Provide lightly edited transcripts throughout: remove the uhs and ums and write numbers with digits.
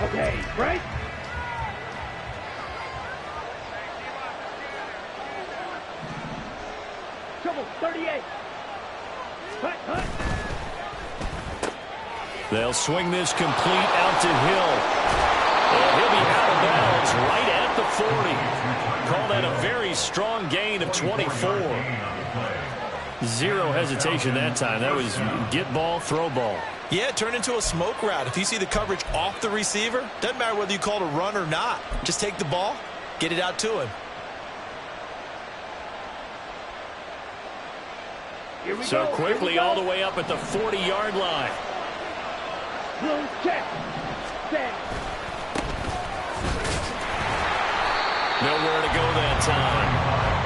Okay, break. Trouble, 38. Cut, cut. They'll swing this complete out to Hill. And he'll be out of bounds right at the 40. Call that a very strong gain of 24. Zero hesitation that time. That was get ball, throw ball. Yeah, it turned into a smoke route. If you see the coverage off the receiver, doesn't matter whether you call it a run or not. Just take the ball, get it out to him. So quickly all the way up at the 40-yard line. Blue check. Set. Nowhere to go that time.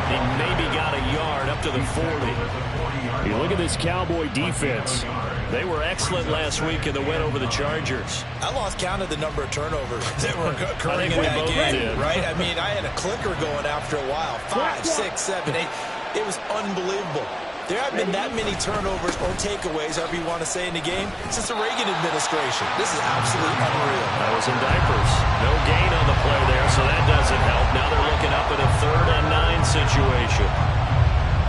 He maybe got a yard up to the 40. You look at this Cowboy defense. They were excellent last week in the win over the Chargers. I lost count of the number of turnovers that were occurring in that game, right? I mean, I had a clicker going after a while. 5, 6, 7, 8. It was unbelievable. There haven't been that many turnovers or takeaways, however you want to say, in the game since the Reagan administration. This is absolutely unreal. That was in diapers. No gain on the play there, so that doesn't help. Now they're looking up at a 3rd and 9 situation.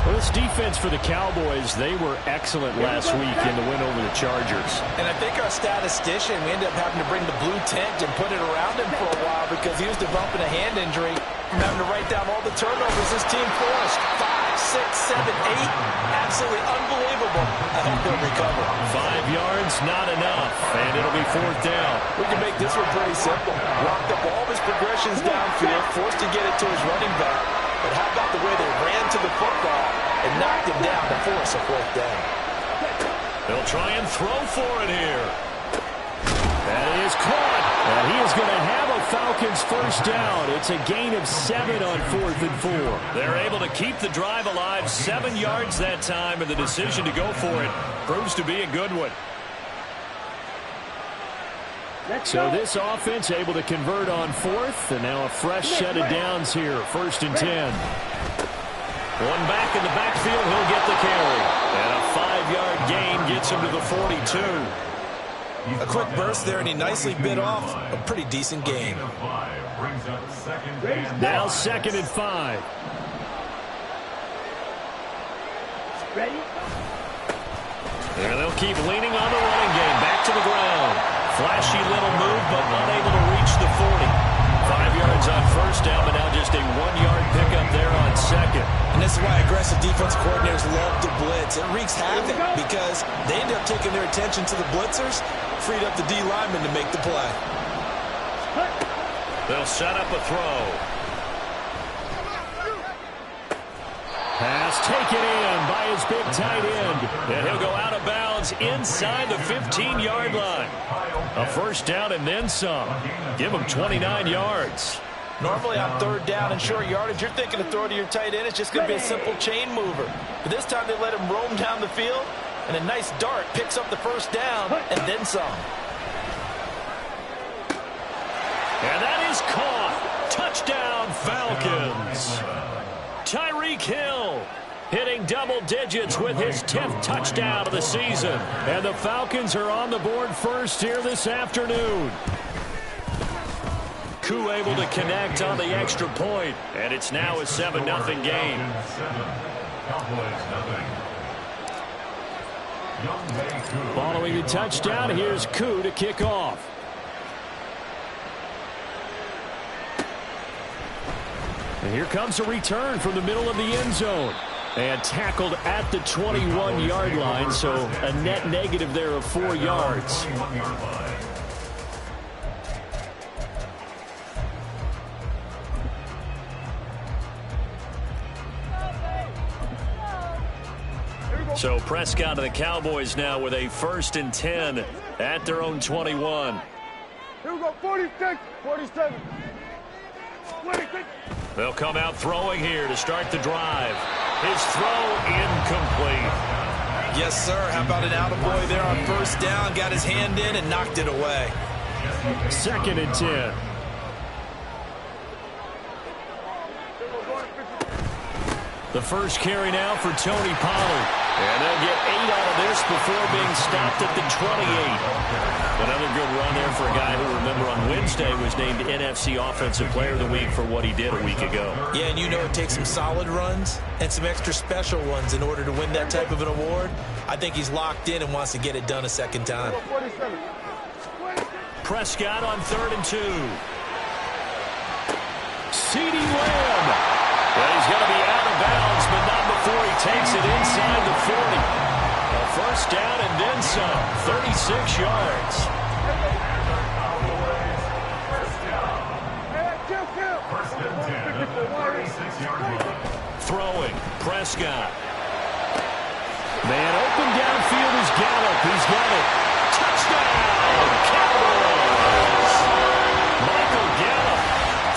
Well, this defense for the Cowboys, they were excellent last week in the win over the Chargers. And I think our statistician, we ended up having to bring the blue tent and put it around him for a while because he was developing a hand injury from having to write down all the turnovers this team forced. 5, 6, 7, 8. Absolutely unbelievable. I hope they'll recover. 5 yards, not enough. And it'll be 4th down. We can make this one pretty simple. Locked up all of his progressions downfield, forced to get it to his running back. But how about the way they ran to the football and knocked him down to force a 4th down? They'll try and throw for it here. That is caught. And he is going to have a Falcons 1st down. It's a gain of 7 on 4th and 4. They're able to keep the drive alive. 7 yards that time, and the decision to go for it proves to be a good one. So this offense able to convert on 4th, and now a fresh set of downs here. 1st and 10. One back in the backfield, he'll get the carry. And a 5-yard gain gets him to the 42. A quick burst there, and he nicely bit off a pretty decent game. Now 2nd and 5. Ready? And they'll keep leaning on the running game. Back to the ground. Flashy little move, but unable to reach the 40. 5 yards on 1st down, but now just a 1-yard pickup there on 2nd. And this is why aggressive defense coordinators love to blitz. It wreaks havoc because they end up taking their attention to the blitzers, freed up the D lineman to make the play. They'll set up a throw. Pass taken in by his big tight end. And he'll go out of bounds inside the 15-yard line. A 1st down and then some. Give him 29 yards. Normally on 3rd down and short yardage, you're thinking to throw to your tight end. It's just going to be a simple chain mover. But this time they let him roam down the field, and a nice dart picks up the 1st down and then some. And that is caught. Touchdown, Falcons. Tyreek Hill hitting double digits with his 10th touchdown of the season. And the Falcons are on the board first here this afternoon. Koo able to connect on the extra point, and it's now a 7-0 game. Following the touchdown, here's Koo to kick off. And here comes a return from the middle of the end zone. And tackled at the 21-yard line, so a net negative there of 4 yards. So Prescott and the Cowboys now with a 1st and 10 at their own 21. Here we go, 46, 47. 26. They'll come out throwing here to start the drive. His throw incomplete. Yes, sir. How about an attaboy there on 1st down? Got his hand in and knocked it away. 2nd and 10. The first carry now for Tony Pollard. And they'll get 8 out of this before being stopped at the 28. Another good run there for a guy who, remember, on Wednesday was named NFC Offensive Player of the Week for what he did a week ago. Yeah, and you know it takes some solid runs and some extra special ones in order to win that type of an award. I think he's locked in and wants to get it done a second time. Prescott on 3rd and 2. CeeDee Lamb. Well, he's going to be out of bounds, but not before he takes it inside the 40. A first down and then some. 36 yards. Throwing. Prescott. Man open downfield is Gallup. He's got it. Touchdown, Cowboys. Michael Gallup,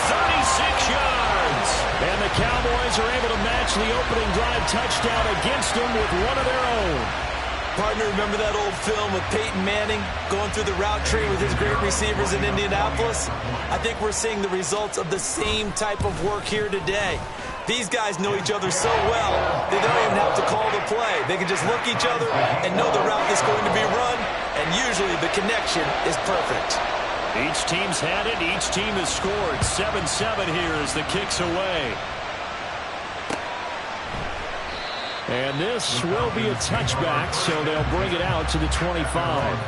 36 yards. And the Cowboys are able to match the opening drive touchdown against them with one of their own. Partner, remember that old film of Peyton Manning going through the route tree with his great receivers in Indianapolis? I think we're seeing the results of the same type of work here today. These guys know each other so well, they don't even have to call the play. They can just look each other and know the route is going to be run, and usually the connection is perfect. Each team's had it. Each team has scored. 7-7 here as the kick's away. And this will be a touchback, so they'll bring it out to the 25.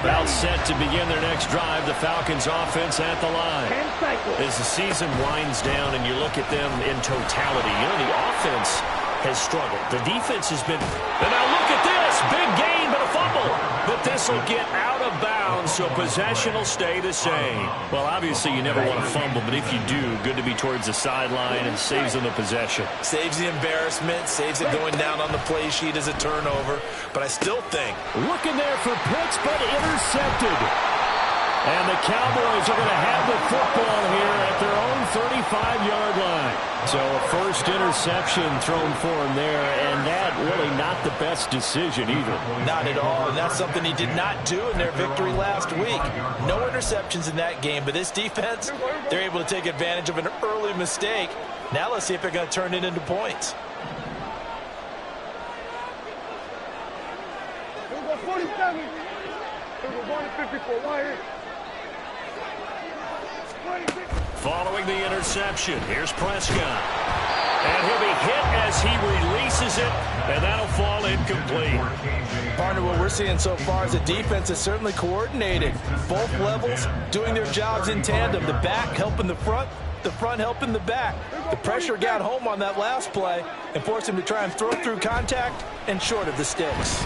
About set to begin their next drive, the Falcons offense at the line. As the season winds down and you look at them in totality, you know, the offense has struggled. The defense has been, and now look at this, big gain, but a fumble. But this will get out of bounds, so possession will stay the same. Well, obviously you never want to fumble, but if you do, good to be towards the sideline and saves them the possession. Saves the embarrassment, saves it going down on the play sheet as a turnover. But I still think. Looking there for Pitts, but intercepted. And the Cowboys are going to have the football here at their own 35-yard line. So a first interception thrown for him there, and that really not the best decision either. Not at all, and that's something he did not do in their victory last week. No interceptions in that game, but this defense, they're able to take advantage of an early mistake. Now let's see if they're going to turn it into points. 47. 154 wire. Following the interception, here's Prescott. And he'll be hit as he releases it, and that'll fall incomplete. Partner, what we're seeing so far is the defense is certainly coordinated. Both levels doing their jobs in tandem. The back helping the front helping the back. The pressure got home on that last play and forced him to try and throw through contact and short of the sticks.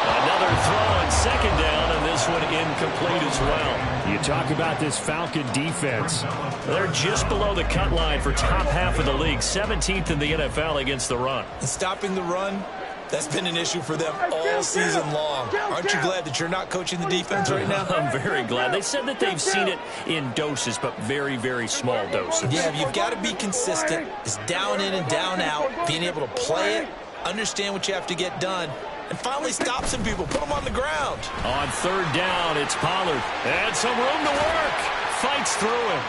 Another throw on second down, and this one incomplete as well. You talk about this Falcon defense. They're just below the cut line for top half of the league, 17th in the NFL against the run. And stopping the run, that's been an issue for them all season long. Aren't you glad that you're not coaching the defense right now? I'm very glad. They said that they've seen it in doses, but very, very small doses. Yeah, you've got to be consistent. It's down in and down out, being able to play it, understand what you have to get done, and finally stop some people, put them on the ground. On third down, it's Pollard. And some room to work. Fights through him.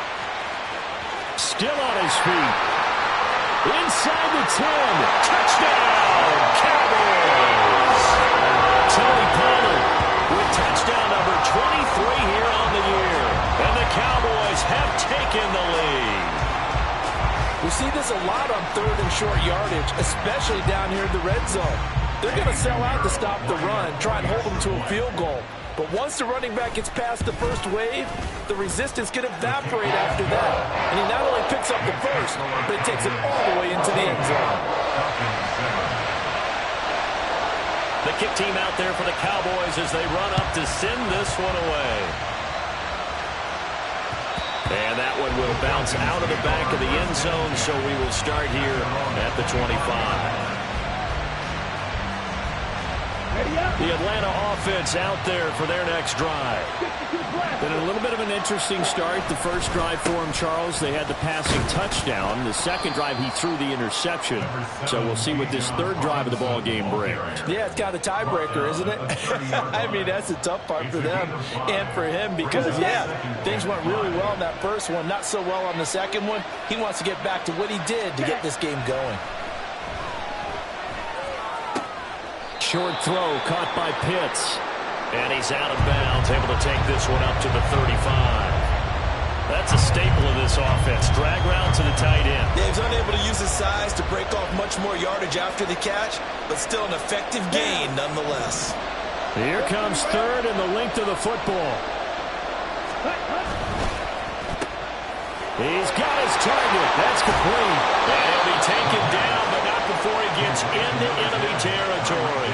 Still on his feet. Inside the 10. Touchdown, Cowboys. Tony Pollard with touchdown number 23 here on the year. And the Cowboys have taken the lead. We see this a lot on third and short yardage, especially down here in the red zone. They're going to sell out to stop the run, try and hold them to a field goal. But once the running back gets past the first wave, the resistance can evaporate after that. And he not only picks up the first, but he takes it all the way into the end zone. The kick team out there for the Cowboys as they run up to send this one away. And that one will bounce out of the back of the end zone, so we will start here at the 25. The Atlanta offense out there for their next drive. Been a little bit of an interesting start. The first drive for him, Charles, they had the passing touchdown. The second drive, he threw the interception. So we'll see what this third drive of the ball game brings. Yeah, it's kind of a tiebreaker, isn't it? I mean, that's the tough part for them and for him because, yeah, things went really well in that first one, not so well on the second one. He wants to get back to what he did to get this game going. Short throw caught by Pitts. And he's out of bounds, able to take this one up to the 35. That's a staple of this offense. Drag route to the tight end. Yeah, he's unable to use his size to break off much more yardage after the catch, but still an effective gain nonetheless. Here comes third and the length of the football. He's got his target. That's complete. And he'll be taken down, but not before he gets into enemy territory.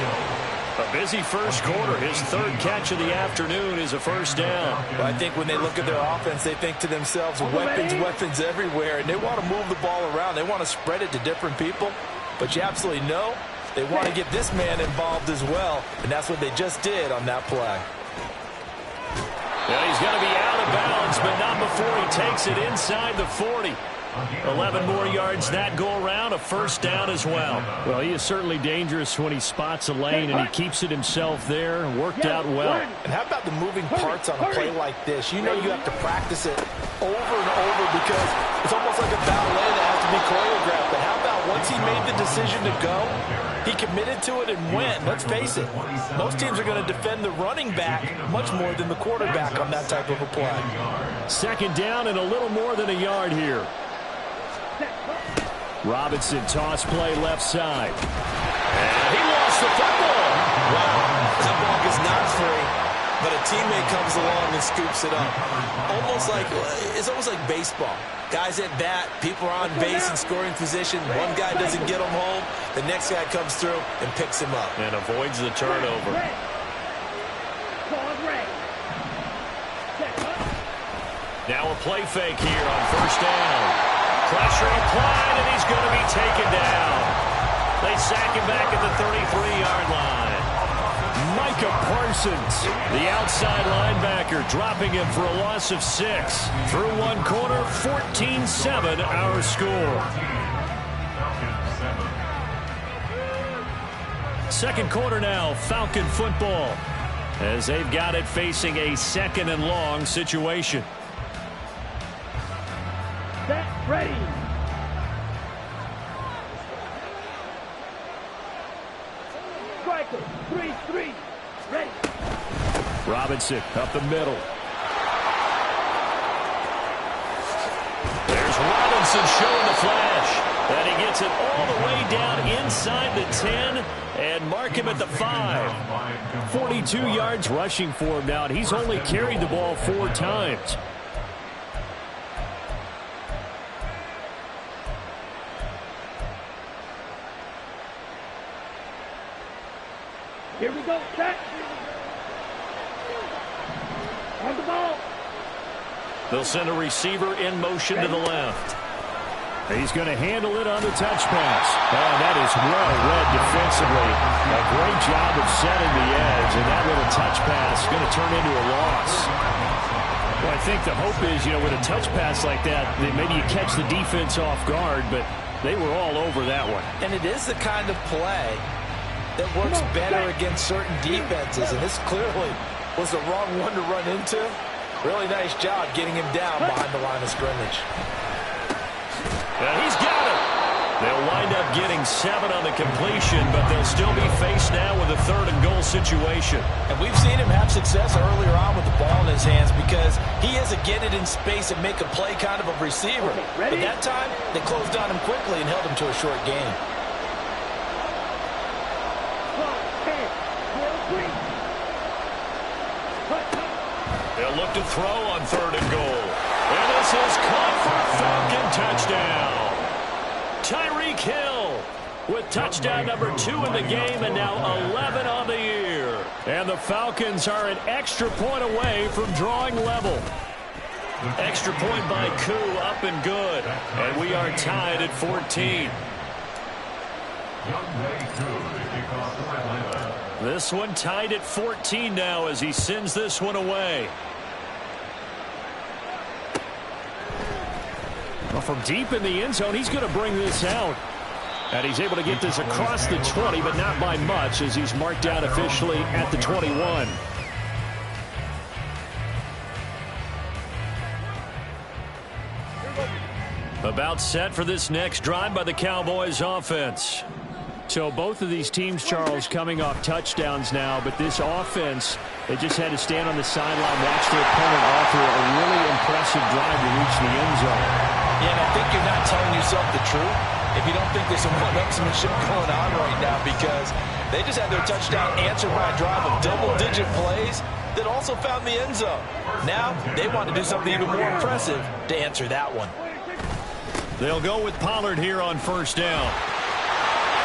A busy first quarter. His third catch of the afternoon is a first down. Well, I think when they look at their offense, they think to themselves, weapons, weapons everywhere, and they want to move the ball around. They want to spread it to different people, but you absolutely know they want to get this man involved as well, and that's what they just did on that play. Well, he's going to be out of bounds, but not before he takes it inside the 40. 11 more yards that go around, a first down as well. Well, he is certainly dangerous when he spots a lane, and he keeps it himself there. Worked out well. And how about the moving parts on a play like this? You know you have to practice it over and over because it's almost like a ballet that has to be choreographed. But how about once he made the decision to go, he committed to it and went. Let's face it, most teams are going to defend the running back much more than the quarterback on that type of a play. Second down and a little more than a yard here. Robinson toss play left side. And he lost the football. Wow, that ball is not free, but a teammate comes along and scoops it up. It's almost like baseball. Guys at bat, people are on base in scoring position. One guy doesn't get him home. The next guy comes through and picks him up. And avoids the turnover. Now a play fake here on first down. Pressure applied, and he's going to be taken down. They sack him back at the 33-yard line. Micah Parsons, the outside linebacker, dropping him for a loss of 6. Through one quarter, 14-7 our score. Second quarter now, Falcon football, as they've got it facing a second and long situation. Set, ready. Striker, 3-3, ready. Robinson up the middle. There's Robinson showing the flash. And he gets it all the way down inside the 10 and mark him at the 5. 42 yards rushing for him now, and he's only carried the ball 4 times. Here we go, set. On the ball. They'll send a receiver in motion to the left. He's going to handle it on the touch pass. Oh, that is well read defensively. A great job of setting the edge, and that little touch pass is going to turn into a loss. Well, I think the hope is, with a touch pass like that, maybe you catch the defense off guard, but they were all over that one. And it is the kind of play that works better against certain defenses, and this clearly was the wrong one to run into. Really nice job getting him down behind the line of scrimmage. And he's got it. They'll wind up getting 7 on the completion, but they'll still be faced now with a 3rd and goal situation. And we've seen him have success earlier on with the ball in his hands because he is a get it in space and make a play kind of a receiver. But that time, they closed on him quickly and held him to a short gain. They'll look to throw on 3rd and goal. And this is caught for Falcon touchdown. Tyreek Hill with touchdown number 2 in the game and now 11 on the year. And the Falcons are an extra point away from drawing level. Extra point by Koo, up and good. And we are tied at 14. This one tied at 14 now as he sends this one away. Well, from deep in the end zone, he's going to bring this out. And he's able to get this across the 20, but not by much as he's marked out officially at the 21. About set for this next drive by the Cowboys offense. So both of these teams, Charles, coming off touchdowns now, but this offense, they just had to stand on the sideline, watch their opponent offer a really impressive drive to reach the end zone. Yeah, and I think you're not telling yourself the truth if you don't think there's some one-upsmanship going on right now, because they just had their touchdown answered by a drive of double-digit plays that also found the end zone. Now they want to do something even more impressive to answer that one. They'll go with Pollard here on first down.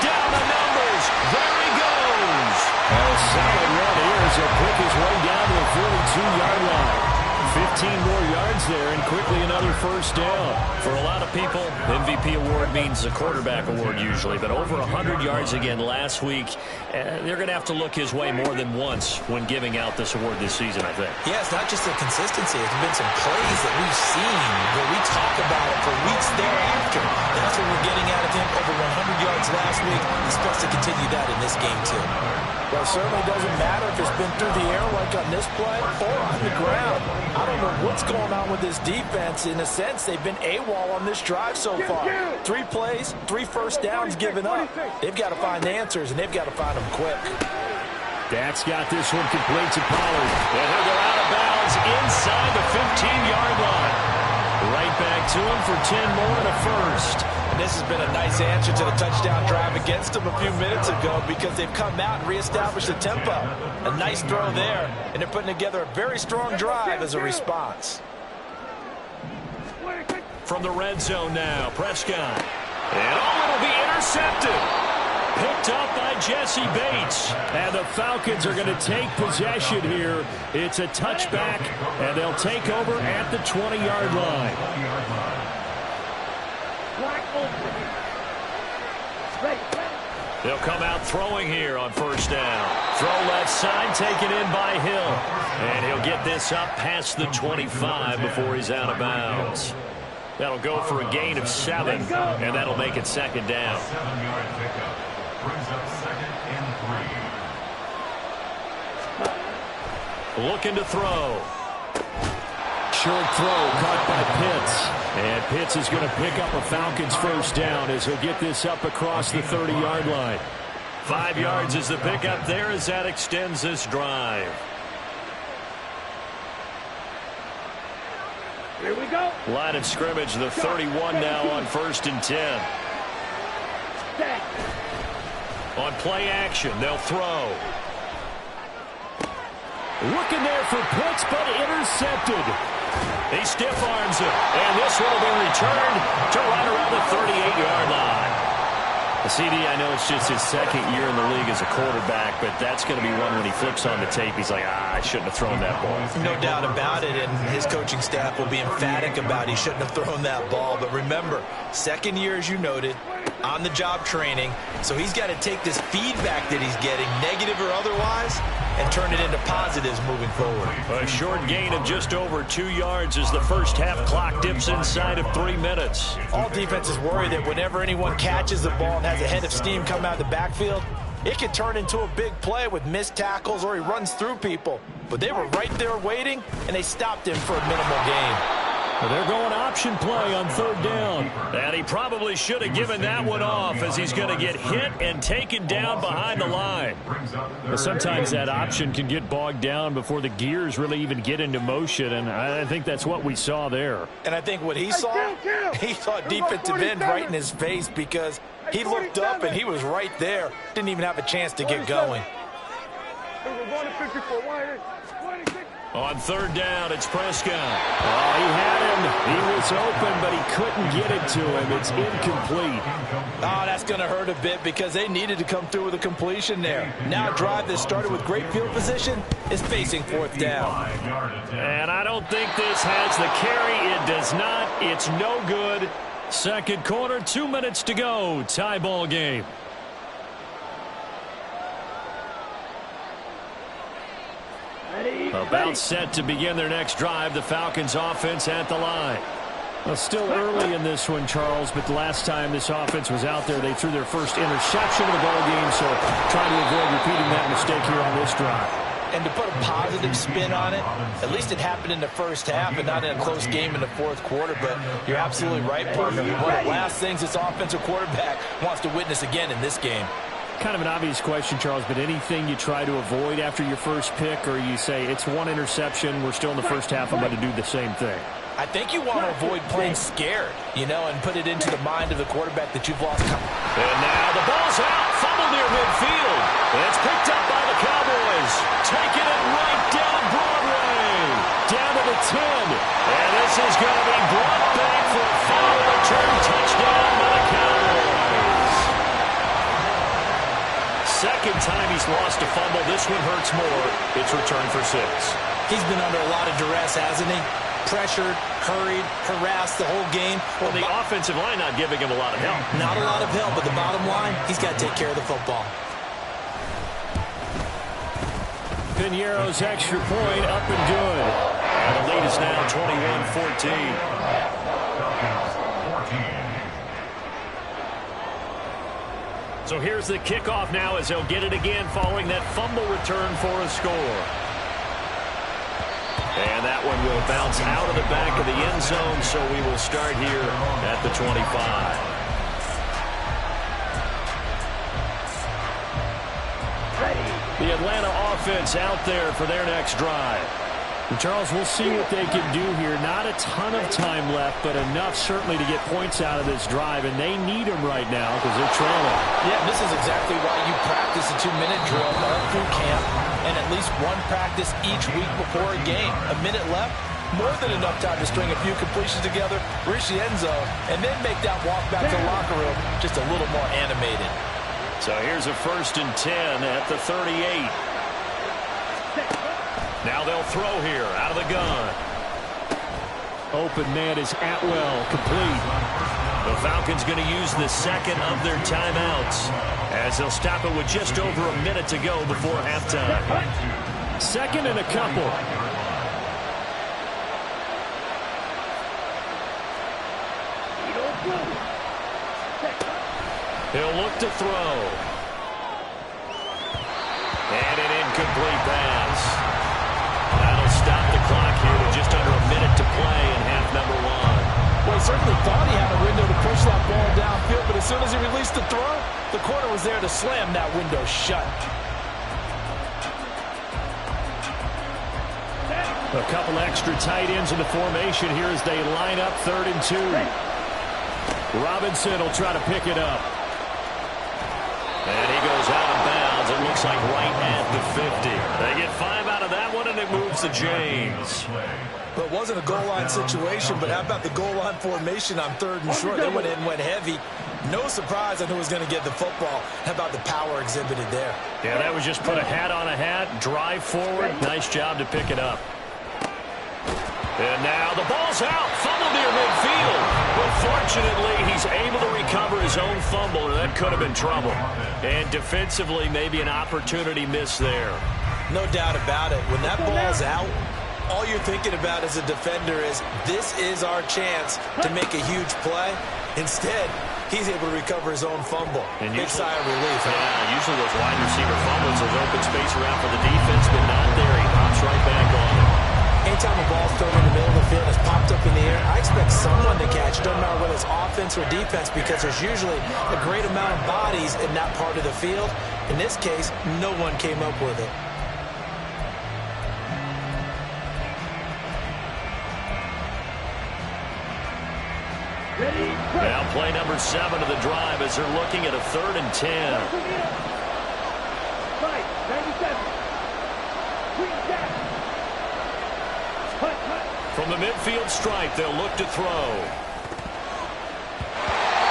Down the numbers. There he goes. A solid run here as he'll pick his way down to the 42-yard line. 15 more yards there and quickly another first down. For a lot of people, MVP award means a quarterback award usually, but over 100 yards again last week. They're going to have to look his way more than once when giving out this award this season, I think. Yeah, it's not just the consistency. There's been some plays that we've seen where we talk about it for weeks thereafter. That's what we're getting out of him, over 100 yards last week. He's supposed to continue that in this game, too. Well, it certainly doesn't matter if it's been through the air like on this play or on the ground. I don't know what's going on with this defense. In a sense, they've been AWOL on this drive so far. 3 plays, 3 first downs given up. They've got to find answers, and they've got to find them quick. That's got this one complete to Pollard. And he'll go out of bounds inside the 15-yard line. Right back to him for 10 more and a first. And this has been a nice answer to the touchdown drive against them a few minutes ago, because they've come out and reestablished the tempo. A nice throw there, and they're putting together a very strong drive as a response. From the red zone now, Prescott. And it'll be intercepted. Picked up by Jesse Bates. And the Falcons are going to take possession here. It's a touchback, and they'll take over at the 20-yard line. They'll come out throwing here on first down. Throw left side, taken in by Hill. And he'll get this up past the 25 before he's out of bounds. That'll go for a gain of 7, and that'll make it second down. Looking to throw. Short throw caught by Pitts. And Pitts is going to pick up a Falcons first down as he'll get this up across the 30-yard line. 5 yards is the pickup there as that extends this drive. Here we go. Line of scrimmage, the 31 now on 1st and 10. On play action, they'll throw. Looking there for Pitts, but intercepted. He stiff arms it, and this one will be returned to right around the 38-yard line. The CD, I know it's just his second year in the league as a quarterback, but that's going to be one when he flips on the tape. He's like, I shouldn't have thrown that ball. No doubt about it, and his coaching staff will be emphatic about he shouldn't have thrown that ball. But remember, second year, as you noted, on-the-job training, so he's got to take this feedback that he's getting, negative or otherwise, and turn it into positives moving forward. A short gain of just over 2 yards as the first half clock dips inside of 3 minutes. All defenses worry that whenever anyone catches the ball and has a head of steam come out of the backfield, it can turn into a big play with missed tackles or he runs through people. But they were right there waiting, and they stopped him for a minimal gain. Well, they're going option play on 3rd down. And he probably should have given that one off as he's going to get hit and taken down behind the line. Well, sometimes that option can get bogged down before the gears really even get into motion, and I think that's what we saw there. And I think what he saw defensive end right in his face, because he looked up and he was right there. Didn't even have a chance to get going. On 3rd down, it's Prescott. Oh, he had him. He was open, but he couldn't get it to him. It's incomplete. Oh, that's going to hurt a bit because they needed to come through with a completion there. Now a drive that started with great field position is facing 4th down. And I don't think this has the carry. It does not. It's no good. Second quarter, 2 minutes to go. Tie ball game. About set to begin their next drive. The Falcons offense at the line. Well, still early in this one, Charles, but the last time this offense was out there, they threw their first interception of the ball game, so trying to avoid repeating that mistake here on this drive. And to put a positive spin on it, at least it happened in the first half and not in a close game in the fourth quarter. But you're absolutely right, Parker. One of the last things this offensive quarterback wants to witness again in this game. Kind of an obvious question, Charles, but anything you try to avoid after your first pick, or you say it's one interception, we're still in the first half, I'm going to do the same thing? I think you want to avoid playing scared, and put it into the mind of the quarterback that you've lost. And now the ball's out, fumble near midfield. It's picked up by the Cowboys, taking it right down Broadway, down to the 10. And this is going to be brought back for a final return touchdown by the Cowboys. Second time he's lost a fumble. This one hurts more. It's returned for 6. He's been under a lot of duress, hasn't he? Pressured, hurried, harassed the whole game. Well, the offensive line not giving him a lot of help. Not a lot of help, but the bottom line, he's got to take care of the football. Piñeiro's extra point up and good. And the lead is now 21-14. So here's the kickoff now as they'll get it again following that fumble return for a score. And that one will bounce out of the back of the end zone, so we will start here at the 25. The Atlanta offense out there for their next drive. And Charles, we'll see what they can do here. Not a ton of time left, but enough certainly to get points out of this drive, and they need them right now because they're trailing. Yeah, this is exactly why you practice a 2-minute drill all through camp, and at least one practice each week before a game. A minute left, more than enough time to string a few completions together, reach the end zone, and then make that walk back to the locker room just a little more animated. So here's a 1st and 10 at the 38. Now they'll throw here out of the gun. Open man is Atwell, complete. The Falcons going to use the second of their timeouts as they'll stop it with just over a minute to go before halftime. Second and a couple. He'll look to throw. And an incomplete pass. That'll stop the clock here with just under a minute to play in half number 1. Well, he certainly thought he had a window to push that ball downfield, but as soon as he released the throw, the corner was there to slam that window shut. A couple extra tight ends in the formation here as they line up 3rd and 2. Robinson will try to pick it up. And he goes out of bounds. It looks like right at the 50. They get 5 out of that one, and it moves to James. Well, it wasn't a goal line situation, but how about the goal line formation on 3rd and short? They went in, went heavy. No surprise on who was going to get the football. How about the power exhibited there? Yeah, that was just put a hat on a hat, drive forward. Nice job to pick it up. And now the ball's out. Fumble near midfield. But fortunately, he's able to recover his own fumble, or that could have been trouble. And defensively, maybe an opportunity missed there. No doubt about it. When that ball's out, all you're thinking about as a defender is, this is our chance to make a huge play. Instead, he's able to recover his own fumble. And big sigh of relief. Yeah, usually those wide receiver fumbles, there's open space around for the defense, but not there. He hops right back on it. Anytime a ball's thrown in the middle of the field, it's popped up in the air, I expect someone to catch it, doesn't matter whether it's offense or defense, because there's usually a great amount of bodies in that part of the field. In this case, no one came up with it. Now play number 7 of the drive as they're looking at a 3rd and 10. From the midfield stripe, they'll look to throw. He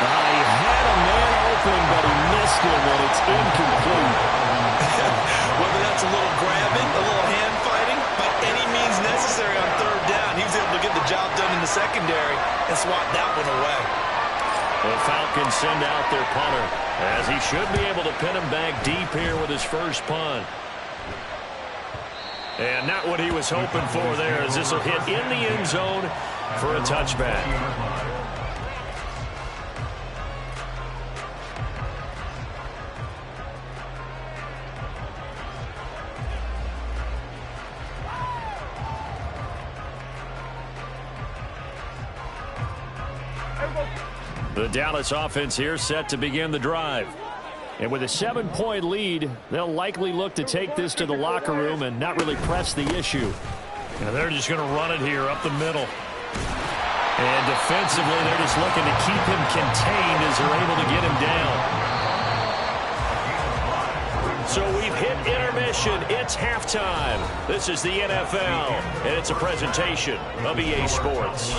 had a man open, but he missed him, and it's incomplete. Whether that's a little grabbing, a little hand fighting, by any means necessary on 3rd down, he was able to get the job done in the secondary and swat that one away. The Falcons send out their punter, as he should be able to pin him back deep here with his first punt. And not what he was hoping for there, as this will hit in the end zone for a touchback. The Dallas offense here set to begin the drive. And with a 7-point lead, they'll likely look to take this to the locker room and not really press the issue. And they're just going to run it here up the middle. And defensively, they're just looking to keep him contained as they're able to get him down. So we've hit intermission. It's halftime. This is the NFL, and it's a presentation of EA Sports.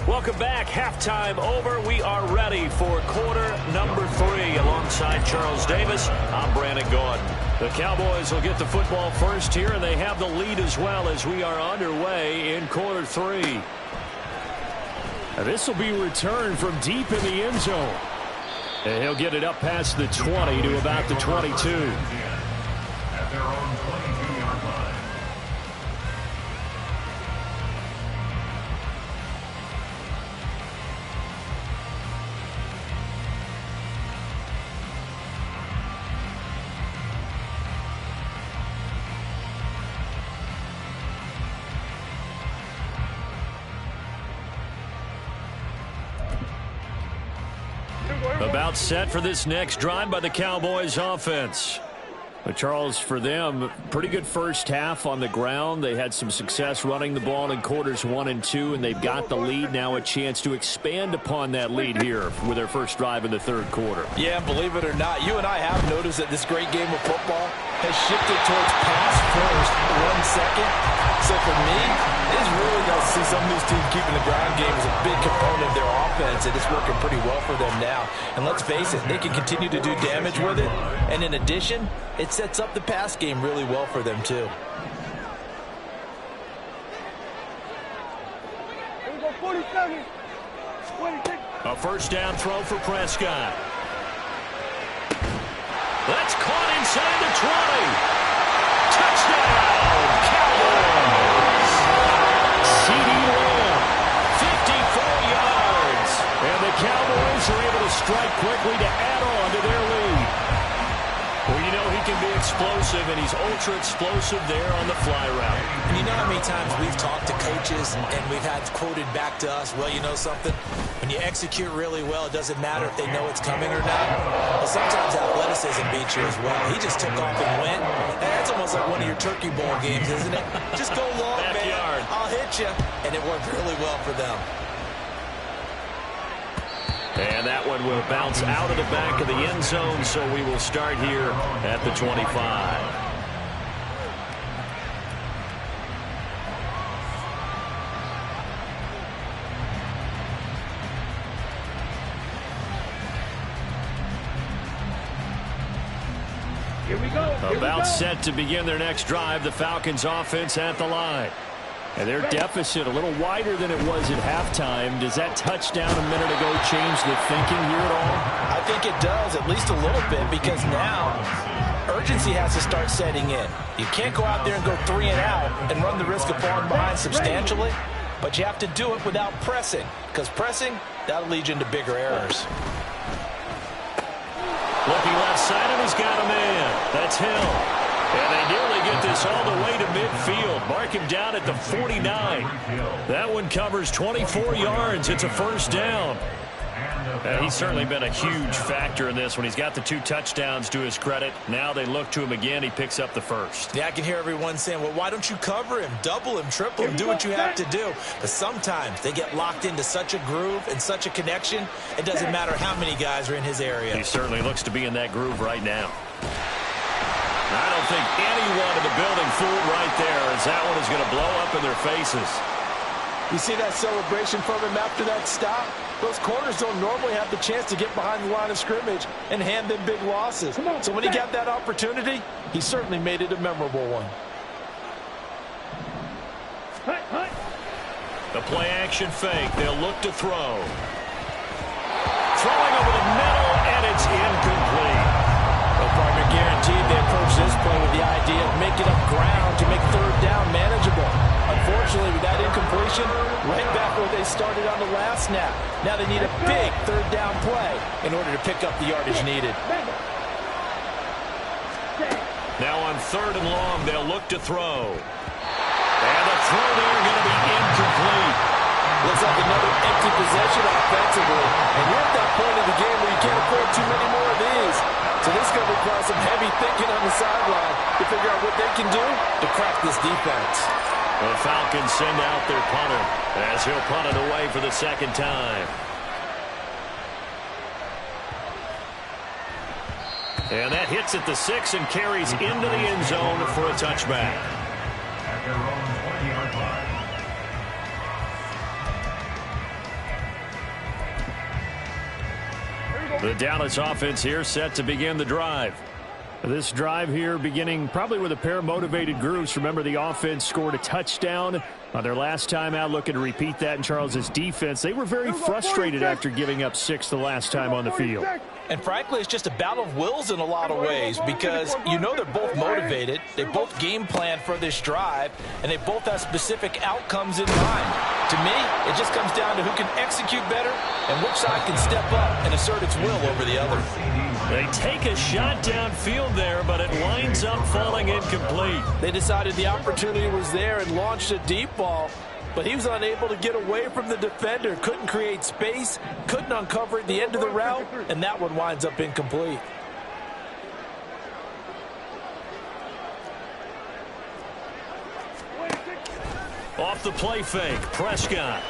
Welcome back. Halftime over. We are ready for quarter number 3. Alongside Charles Davis, I'm Brandon Gordon. The Cowboys will get the football first here, and they have the lead as well as we are underway in quarter 3. This will be returned from deep in the end zone. And he'll get it up past the 20 to about the 22. About set for this next drive by the Cowboys offense. But Charles, for them, pretty good first half on the ground. They had some success running the ball in quarters 1 and 2, and they've got the lead. Now a chance to expand upon that lead here with their first drive in the third quarter. Yeah, believe it or not, you and I have noticed that this great game of football has shifted towards pass first, 1 second. So for me, it's really nice to see some of these teams keeping the ground game as a big component of their offense, and it's working pretty well for them now. And let's face it, they can continue to do damage with it. And in addition, it sets up the pass game really well for them, too. Here we go, 47. 26. A first down throw for Prescott. That's caught inside the 20. Touchdown, Cowboys. CD Lamb, 54 yards. And the Cowboys are able to strike quickly to add on to their lead. Well, you know he can be explosive, and he's ultra-explosive there on the fly route. And you know how many times we've talked to coaches and we've had quoted back to us, well, you know something? When you execute really well, it doesn't matter if they know it's coming or not. Well, sometimes athleticism beats you as well. He just took off and went. And that's almost like one of your turkey bowl games, isn't it? Just go long, Backyard. man. I'll hit you. And it worked really well for them. And that one will bounce out of the back of the end zone, so we will start here at the 25. Here we go. About set to begin their next drive, the Falcons offense at the line. And their deficit a little wider than it was at halftime. Does that touchdown a minute ago change the thinking here at all? I think it does, at least a little bit, because now urgency has to start setting in. You can't go out there and go 3 and out and run the risk of falling behind substantially, but you have to do it without pressing, because pressing, that'll lead you into bigger errors. Looking left side, and he's got a man. That's Hill. And they nearly get this all the way to midfield. Mark him down at the 49. That one covers 24 yards. It's a first down. He's certainly been a huge factor in this when he's got the 2 touchdowns to his credit. Now they look to him again. He picks up the first. Yeah, I can hear everyone saying, well, why don't you cover him, double him, triple him, do what you have to do. But sometimes they get locked into such a groove and such a connection, it doesn't matter how many guys are in his area. He certainly looks to be in that groove right now. I don't think anyone in the building fooled right there, as that one is going to blow up in their faces. You see that celebration from him after that stop? Those corners don't normally have the chance to get behind the line of scrimmage and hand them big losses. So when he got that opportunity, he certainly made it a memorable one. The play action fake. They'll look to throw. Throwing play with the idea of making up ground to make third down manageable. Unfortunately, with that incompletion, right back where they started on the last snap. Now they need a big third down play in order to pick up the yardage needed. Now on 3rd and long, they'll look to throw. And the throw there going to be incomplete. Looks like another empty possession offensively. And you're at that point of the game where you can't afford too many more of these. So this is going to require some heavy thinking on the sideline to figure out what they can do to crack this defense. The Falcons send out their punter as he'll punt it away for the second time. And that hits at the 6 and carries into the end zone for a touchback. The Dallas offense here set to begin the drive. This drive here beginning probably with a pair of motivated groups. Remember, the offense scored a touchdown on their last time out, looking to repeat that in Charles's defense. They were very frustrated after giving up 6 the last time on the field. And frankly, it's just a battle of wills in a lot of ways because you know they're both motivated. They both game plan for this drive, and they both have specific outcomes in mind. To me, it just comes down to who can execute better and which side can step up and assert its will over the other. They take a shot downfield there, but it winds up falling incomplete. They decided the opportunity was there and launched a deep ball, but he was unable to get away from the defender, couldn't create space, couldn't uncover at the end of the route, and that one winds up incomplete. Off the play fake, Prescott.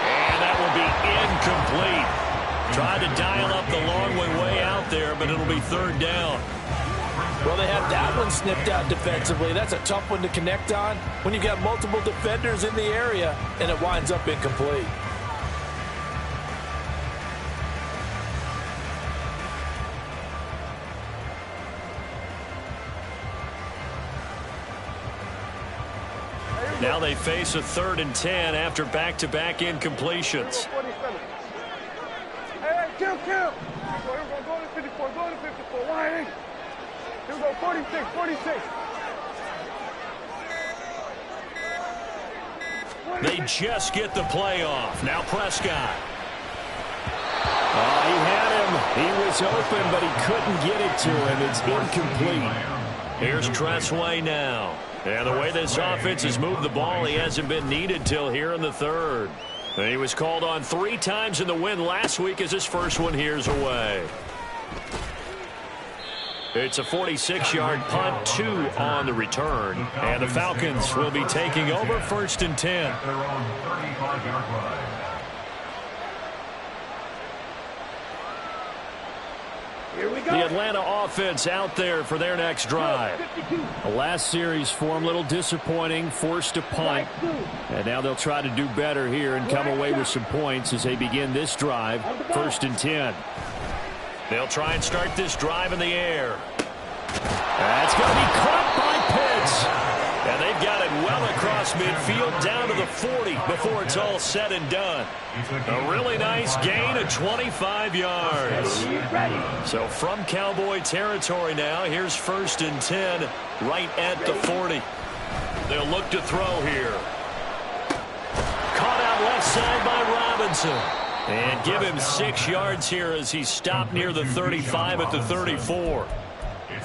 And that will be incomplete. Tried to dial up the long way out there, but it'll be 3rd down. Well, they had that one snipped out defensively. That's a tough one to connect on when you got multiple defenders in the area, and it winds up incomplete. Now they face a 3rd and 10 after back-to-back incompletions. Hey, kill. Here we go, go to 54, go to 54, 180. Here we go, 46. They just get the play off. Now Prescott. He had him. He was open, but he couldn't get it to him. It's incomplete. Here's Tressway now. And the way this offense has moved the ball, he hasn't been needed till here in the 3rd. And he was called on 3 times in the win last week as his first one here's away. It's a 46-yard punt, 2 on the return. And the Falcons will be taking over 1st and 10. Here we go. The Atlanta offense out there for their next drive. The last series for them, a little disappointing, forced to punt. And now they'll try to do better here and come away with some points as they begin this drive, 1st and 10. They'll try and start this drive in the air. That's going to be caught by Pitts. And they've got it well across midfield down to the 40 before it's all said and done. A really nice gain of 25 yards. So from Cowboy territory now, here's 1st and 10 right at the 40. They'll look to throw here. Caught out left side by Robinson. And give him 6 yards here as he's stopped near the 35 at the 34.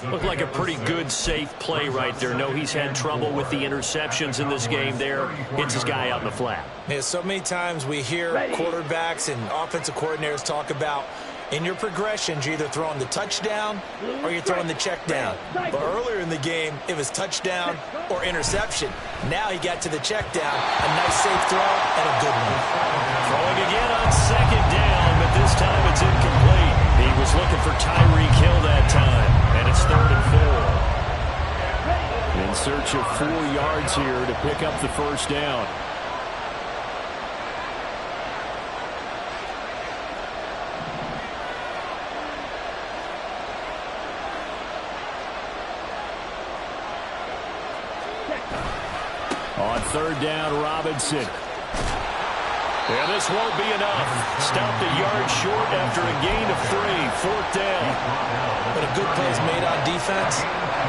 Looked like a pretty good, safe play right there. No, he's had trouble with the interceptions in this game there. Hits his guy out in the flat. Yeah, so many times we hear quarterbacks and offensive coordinators talk about in your progressions, you're either throwing the touchdown or you're throwing the check down. But earlier in the game, it was touchdown or interception. Now he got to the check down. A nice safe throw and a good one. Throwing again on 2nd down, but this time it's incomplete. He was looking for Tyreek Hill that time, and it's 3rd and 4. In search of 4 yards here to pick up the 1st down. On 3rd down, Robinson. And this won't be enough. Stopped a yard short after a gain of 3, 4th down. When a good play is made on defense,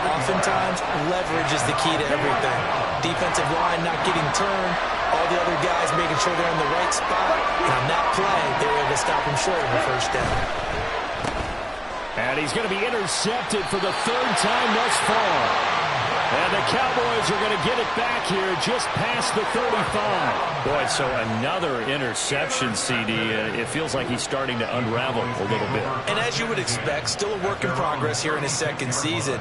oftentimes leverage is the key to everything. Defensive line not getting turned, all the other guys making sure they're in the right spot. And on that play, they were able to stop him short of a 1st down. And he's going to be intercepted for the 3rd time thus far. And the Cowboys are going to get it back here just past the 35. Boy, so another interception, CD. It feels like he's starting to unravel a little bit. And as you would expect, still a work in progress here in his 2nd season.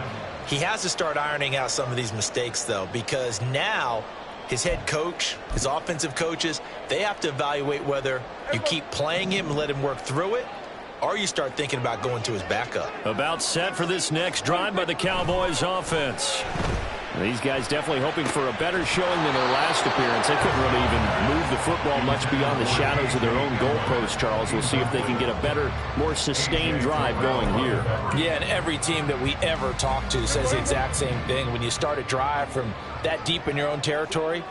He has to start ironing out some of these mistakes, though, because now his head coach, his offensive coaches, they have to evaluate whether you keep playing him and let him work through it, or you start thinking about going to his backup. About set for this next drive by the Cowboys offense. These guys definitely hoping for a better showing than their last appearance. They couldn't really even move the football much beyond the shadows of their own goalpost, Charles. We'll see if they can get a better, more sustained drive going here. Yeah, and every team that we ever talk to says the exact same thing. When you start a drive from that deep in your own territory,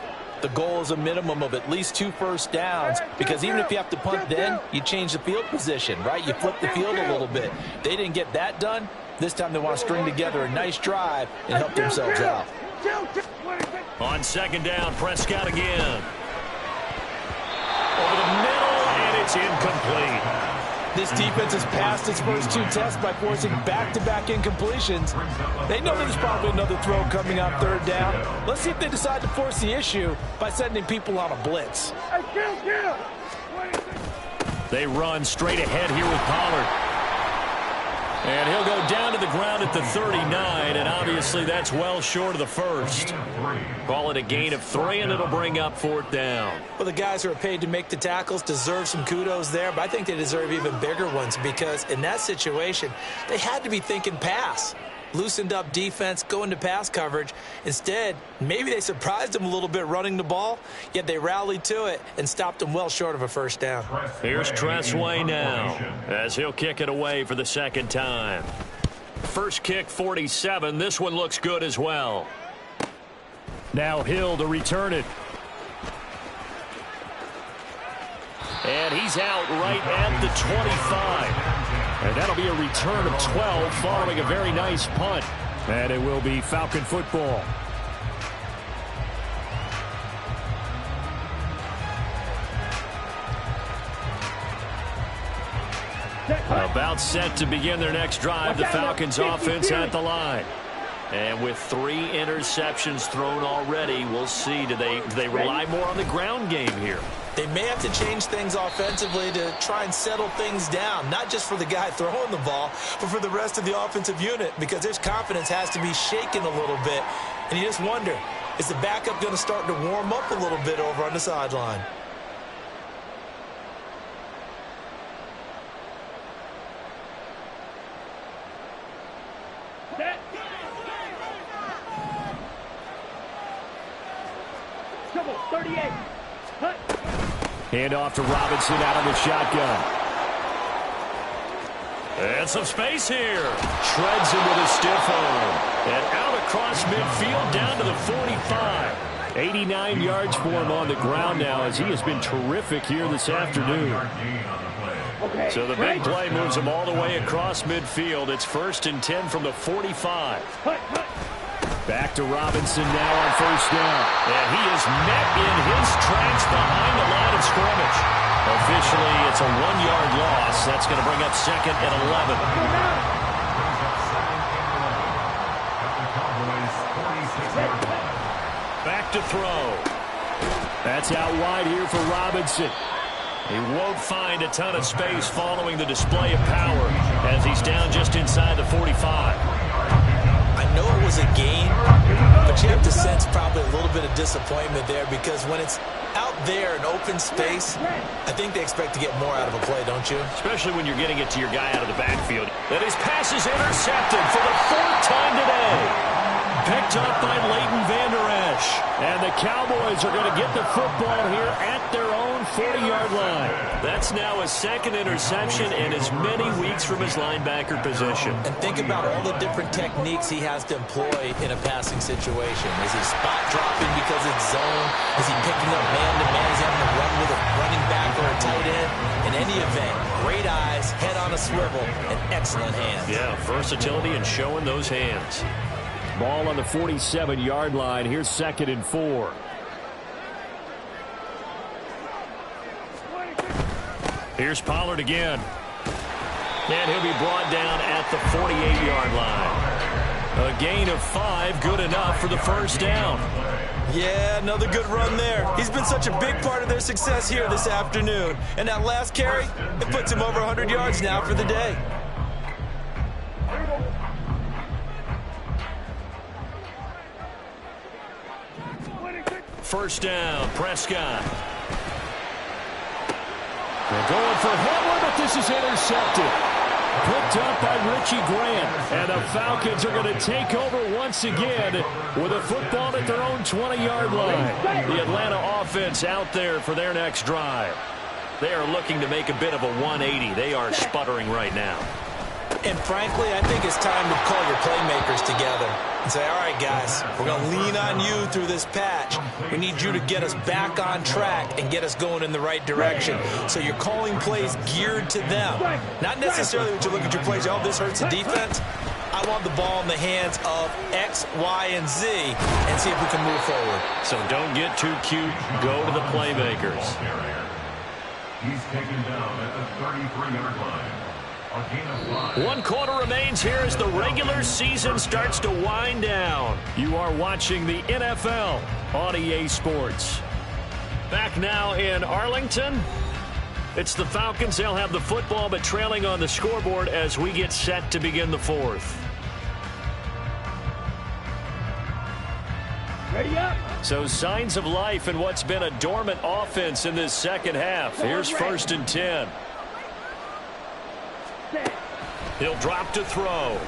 the goal is a minimum of at least 2 1st downs, because even if you have to punt then, you change the field position, right? You flip the field a little bit. They didn't get that done. This time they want to string together a nice drive and help themselves out. On 2nd down, Prescott again. Over the middle, and it's incomplete. This defense has passed its first 2 tests by forcing back-to-back incompletions. They know there's probably another throw coming on 3rd down. Let's see if they decide to force the issue by sending people on a blitz. They run straight ahead here with Pollard. And he'll go down to the ground at the 39, and obviously that's well short of the 1st. Call it a gain of 3, and it'll bring up 4th down. Well, the guys who are paid to make the tackles deserve some kudos there, but I think they deserve even bigger ones, because in that situation, they had to be thinking pass. Loosened up defense, going to pass coverage. Instead, maybe they surprised them a little bit running the ball, yet they rallied to it and stopped them well short of a 1st down. Here's Tressway now as he'll kick it away for the 2nd time. First kick, 47. This one looks good as well. Now Hill to return it. And he's out right at the 25. And that'll be a return of 12 following a very nice punt. And it will be Falcon football. About set to begin their next drive, the Falcons offense at the line. And with 3 interceptions thrown already, we'll see. Do they rely more on the ground game here? They may have to change things offensively to try and settle things down, not just for the guy throwing the ball, but for the rest of the offensive unit, because their confidence has to be shaken a little bit. And you just wonder, is the backup going to start to warm up a little bit over on the sideline? Double 38. Hand off to Robinson out of the shotgun. And some space here. Shreds him with a stiff arm. And out across midfield down to the 45. 89 yards for him on the ground now, as he has been terrific here this afternoon. So the big play moves him all the way across midfield. It's 1st and 10 from the 45. Back to Robinson now on 1st down. And he is met in his tracks behind the line of scrimmage. Officially, it's a 1-yard loss. That's going to bring up 2nd and 11. Back to throw. That's out wide here for Robinson. He won't find a ton of space following the display of power as he's down just inside the 45. I know it was a gain, but you have to sense probably a little bit of disappointment there, because when it's out there in open space, I think they expect to get more out of a play, don't you? Especially when you're getting it to your guy out of the backfield. And his pass is intercepted for the 4th time today. Picked up by Leighton Vander Esch. And the Cowboys are going to get the football here at their own 40-yard line. That's now a 2nd interception in as many weeks from his linebacker position. And think about all the different techniques he has to employ in a passing situation. Is he spot dropping because it's zone? Is he picking up man-to-man? Is he having to run with a running back or a tight end? In any event, great eyes, plays, head on a swivel, and excellent hands. Yeah, versatility and showing those hands. Ball on the 47-yard line. Here's 2nd and 4. Here's Pollard again. And he'll be brought down at the 48-yard line. A gain of 5, good enough for the first down. Yeah, another good run there. He's been such a big part of their success here this afternoon. And that last carry, it puts him over 100 yards now for the day. First down, Prescott. They're going for Hamler, but this is intercepted. Picked up by Richie Grant. And the Falcons are going to take over once again with a football at their own 20-yard line. The Atlanta offense out there for their next drive. They are looking to make a bit of a 180. They are sputtering right now. And frankly, I think it's time to call your playmakers together and say, all right, guys, we're going to lean on you through this patch. We need you to get us back on track and get us going in the right direction. So you're calling plays geared to them. Not necessarily when you look at your plays, oh, this hurts the defense. I want the ball in the hands of X, Y, and Z and see if we can move forward. So don't get too cute. Go to the playmakers. He's taken down at the 33-yard line. 1 quarter remains here as the regular season starts to wind down. You are watching the NFL on EA Sports. Back now in Arlington. It's the Falcons. They'll have the football, but trailing on the scoreboard as we get set to begin the 4th. Ready up. So signs of life in what's been a dormant offense in this second half. Here's 1st and 10. He'll drop to throw.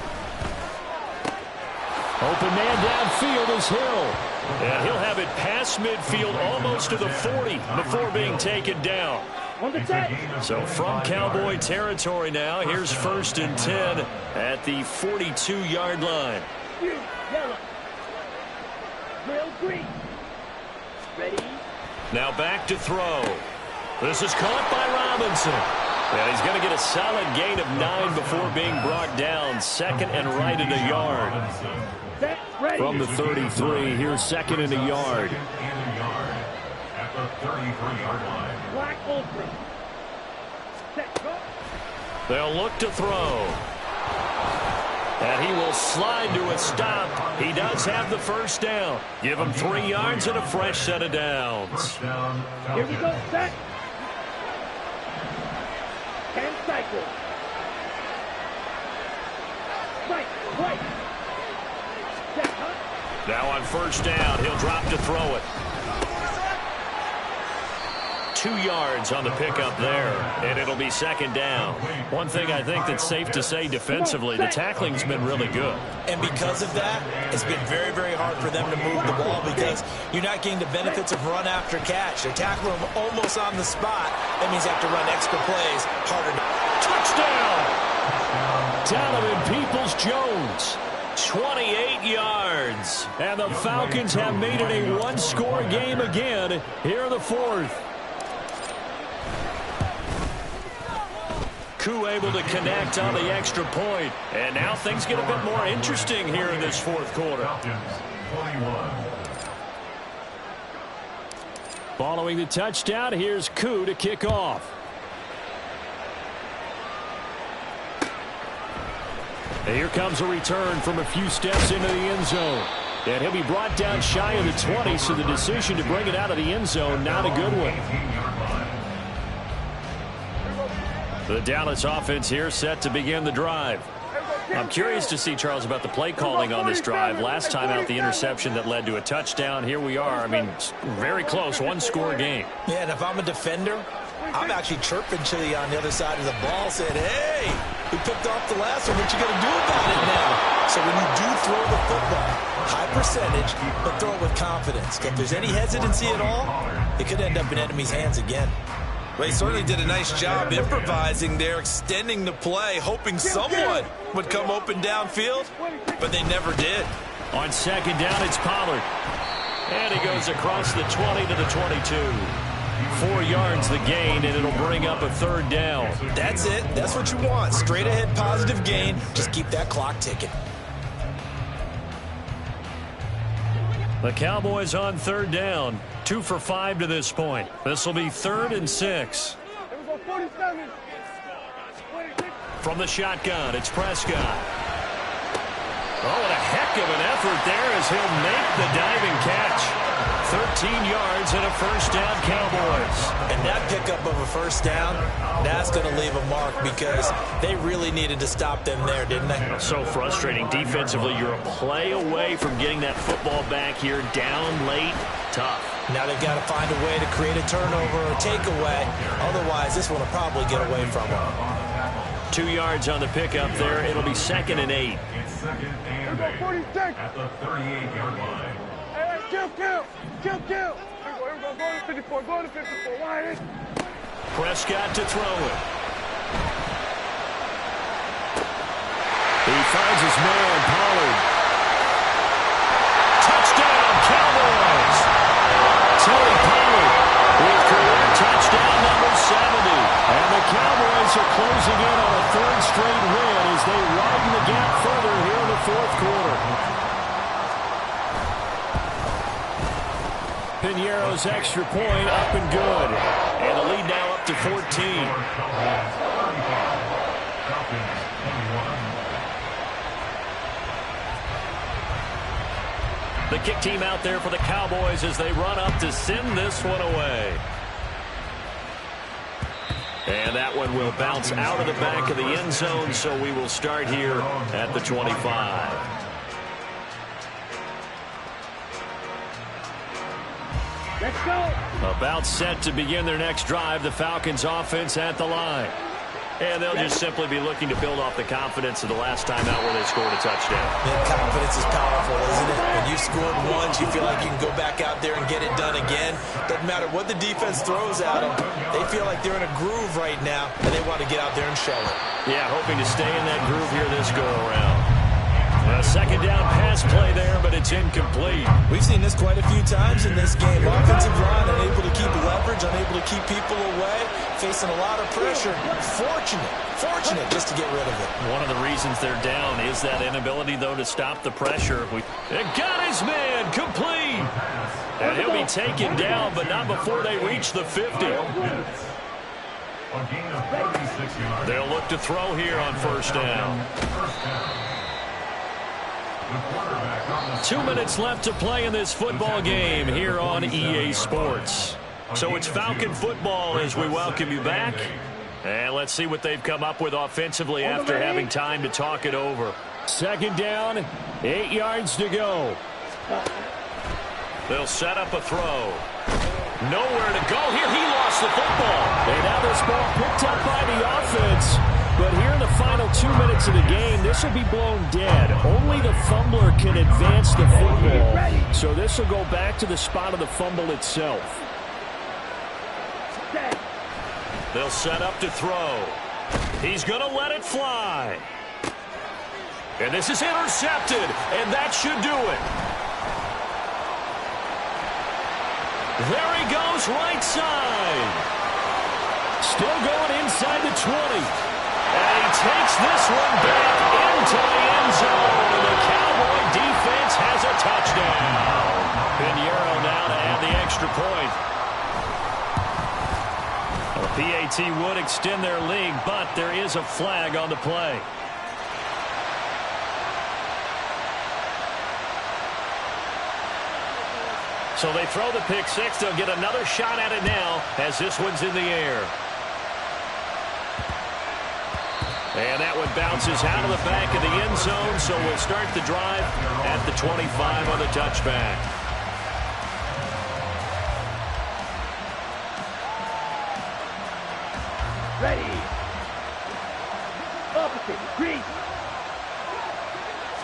Open man downfield is Hill. And he'll have it past midfield almost to the 40 before being taken down. So from Cowboy territory now, here's 1st and 10 at the 42-yard line. Yellow. Real green. Ready. Now back to throw. This is caught by Robinson. And he's going to get a solid gain of 9 before being brought down. 2nd and right in a yard. From the 33, here's 2nd and a yard. At the 33-yard line. Black Ultra. Set, go. They'll look to throw. And he will slide to a stop. He does have the first down. Give him 3 yards and a fresh set of downs. Here we go, set. 10 cycles. Right, right. Set, huh? Now on 1st down, he'll drop to throw it. 2 yards on the pickup there, and it'll be 2nd down. One thing I think that's safe to say defensively, the tackling's been really good. And because of that, it's been very, very hard for them to move the ball because you're not getting the benefits of run after catch. They're tackling them almost on the spot. That means they have to run extra plays harder. Touchdown! Donovan Peoples-Jones. 28 yards. And the Falcons have made it a one-score game again here in the 4th. Koo able to connect on the extra point. And now things get a bit more interesting here in this 4th quarter. Following the touchdown, here's Koo to kick off. And here comes a return from a few steps into the end zone. And he'll be brought down shy of the 20, so the decision to bring it out of the end zone, not a good one. The Dallas offense here set to begin the drive. I'm curious to see, Charles, about the play calling on this drive. Last time out, the interception that led to a touchdown. Here we are. I mean, very close, one-score game. Yeah, and if I'm a defender, I'm actually chirping to you on the other side of the ball, saying, hey, we picked off the last one. What you going to do about it now? So when you do throw the football, high percentage, but throw it with confidence. If there's any hesitancy at all, it could end up in enemy's hands again. Well, he certainly did a nice job improvising there, extending the play, hoping someone would come open downfield, but they never did. On 2nd down, it's Pollard. And he goes across the 20 to the 22. 4 yards the gain, and it'll bring up a 3rd down. That's it. That's what you want. Straight ahead positive gain. Just keep that clock ticking. The Cowboys on 3rd down. 2 for 5 to this point. This will be 3rd and 6. From the shotgun, it's Prescott. Oh, what a heck of an effort there as he'll make the diving catch. 13 yards and a 1st down, Cowboys. And that pickup of a 1st down, that's going to leave a mark because they really needed to stop them there, didn't they? So frustrating. Defensively, you're a play away from getting that football back here. Down late, tough. Now they've got to find a way to create a turnover or takeaway. Otherwise, this one will probably get away from them. 2 yards on the pickup there. It'll be 2nd and 8. It's 2nd and 8 at the 38-yard line. Hey, kill. Here we go. Go to 54. Go to 54. Wide. Prescott to throw it. He finds his man, Pollard. Touchdown, Cowboys! Tony Pollard with career touchdown number 70. And the Cowboys are closing in on a 3rd straight win as they widen the gap further here in the 4th quarter. Piñeiro's extra point up and good. And the lead now up to 14. The kick team out there for the Cowboys as they run up to send this one away. And that one will bounce out of the back of the end zone, so we will start here at the 25. Let's go. About set to begin their next drive, the Falcons offense at the line. And they'll just simply be looking to build off the confidence of the last time out where they scored a touchdown. Man, confidence is powerful, isn't it? When you scored once, you feel like you can go back out there and get it done again. Doesn't matter what the defense throws at them. They feel like they're in a groove right now, and they want to get out there and show it. Yeah, hoping to stay in that groove here this go-around. A 2nd down pass play there, but it's incomplete. We've seen this quite a few times in this game. Offensive line unable to keep leverage, unable to keep people away, facing a lot of pressure. Fortunate just to get rid of it. One of the reasons they're down is that inability, though, to stop the pressure. It got his man complete. And he'll be taken down, but not before they reach the 50. They'll look to throw here on 1st down. 2 minutes left to play in this football game here on EA Sports. So it's Falcon football as we welcome you back. And let's see what they've come up with offensively after having time to talk it over. 2nd down, 8 yards to go. They'll set up a throw. Nowhere to go here. He lost the football. And now this ball picked up by the offense. But here in the final 2 minutes of the game, this will be blown dead. Only the fumbler can advance the football. So this will go back to the spot of the fumble itself. They'll set up to throw. He's going to let it fly. And this is intercepted, and that should do it. There he goes, right side. Still going inside the 20. And he takes this one back into the end zone. And the Cowboy defense has a touchdown. Piñeiro now to add the extra point. The PAT would extend their lead, but there is a flag on the play. So they throw the pick six. They'll get another shot at it now as this one's in the air. And that one bounces out of the back of the end zone, so we'll start the drive at the 25 on the touchback. Ready. Opposite. Green.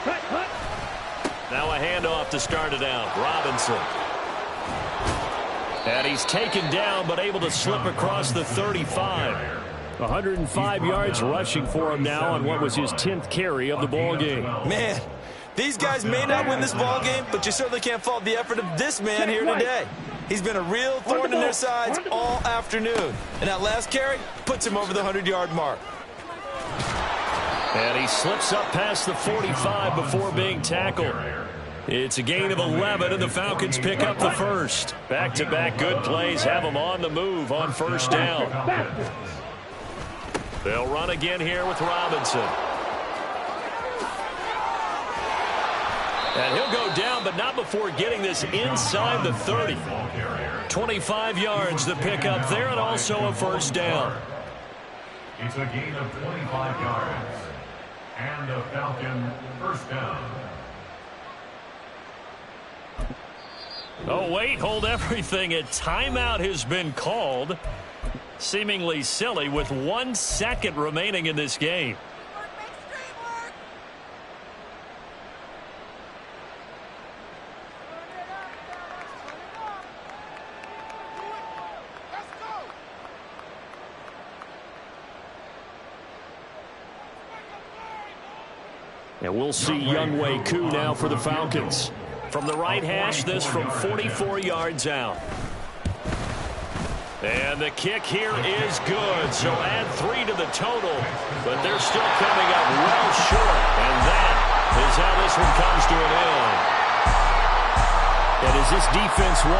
Cut. Now a handoff to start it out. Robinson. And he's taken down, but able to slip across the 35. 105 yards rushing for him now on what was his 10th carry of the ball game. Man, these guys may not win this ball game, but you certainly can't fault the effort of this man here today. He's been a real thorn in their sides all afternoon. And that last carry puts him over the 100-yard mark. And he slips up past the 45 before being tackled. It's a gain of 11, and the Falcons pick up the first. Back-to-back good plays have them on the move on first down. They'll run again here with Robinson. And he'll go down, but not before getting this inside the 30. 25 yards the pickup there, and also a first down. It's a gain of 25 yards. And a Falcon first down. Oh, wait, hold everything. A timeout has been called. Seemingly silly with 1 second remaining in this game. And we'll see Younghoe Koo now for the Falcons. From the right hash, this from 44 yards out. And the kick here is good, so add 3 to the total, but they're still coming up well short, and that is how this one comes to an end. And as this defense walks